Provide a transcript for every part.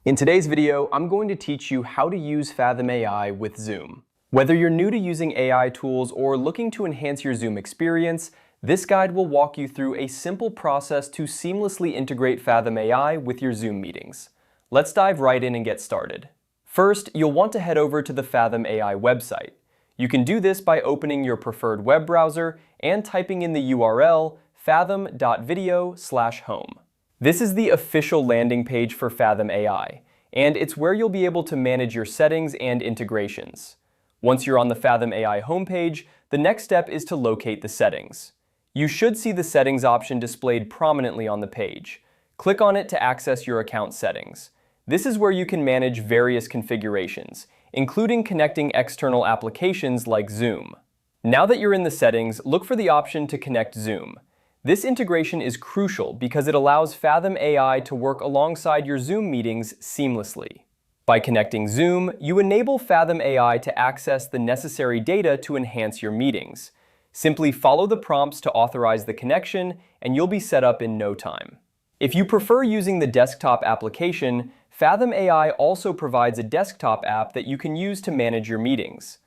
In today's video, I'm going to teach you how to use Fathom AI with Zoom. Whether you're new to using AI tools or looking to enhance your Zoom experience, this guide will walk you through a simple process to seamlessly integrate Fathom AI with your Zoom meetings. Let's dive right in and get started. First, you'll want to head over to the Fathom AI website. You can do this by opening your preferred web browser and typing in the URL fathom.video/home. This is the official landing page for Fathom AI, and it's where you'll be able to manage your settings and integrations. Once you're on the Fathom AI homepage, the next step is to locate the settings. You should see the settings option displayed prominently on the page. Click on it to access your account settings. This is where you can manage various configurations, including connecting external applications like Zoom. Now that you're in the settings, look for the option to connect Zoom. This integration is crucial because it allows Fathom AI to work alongside your Zoom meetings seamlessly. By connecting Zoom, you enable Fathom AI to access the necessary data to enhance your meetings. Simply follow the prompts to authorize the connection, and you'll be set up in no time. If you prefer using the desktop application, Fathom AI also provides a desktop app that you can use to manage your meetings.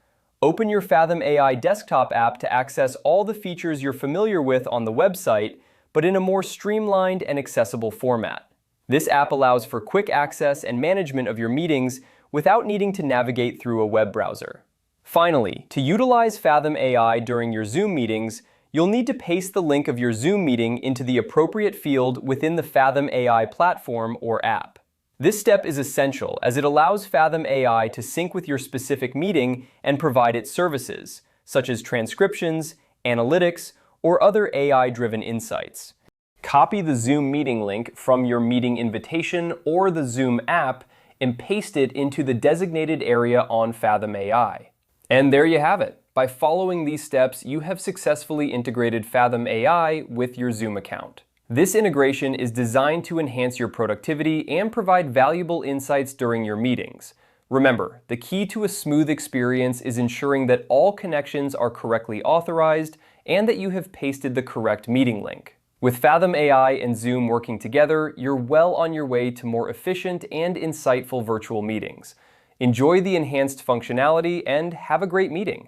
Open your Fathom AI desktop app to access all the features you're familiar with on the website, but in a more streamlined and accessible format. This app allows for quick access and management of your meetings without needing to navigate through a web browser. Finally, to utilize Fathom AI during your Zoom meetings, you'll need to paste the link of your Zoom meeting into the appropriate field within the Fathom AI platform or app. This step is essential as it allows Fathom AI to sync with your specific meeting and provide its services, such as transcriptions, analytics, or other AI-driven insights. Copy the Zoom meeting link from your meeting invitation or the Zoom app and paste it into the designated area on Fathom AI. And there you have it. By following these steps, you have successfully integrated Fathom AI with your Zoom account. This integration is designed to enhance your productivity and provide valuable insights during your meetings. Remember, the key to a smooth experience is ensuring that all connections are correctly authorized and that you have pasted the correct meeting link. With Fathom AI and Zoom working together, you're well on your way to more efficient and insightful virtual meetings. Enjoy the enhanced functionality and have a great meeting.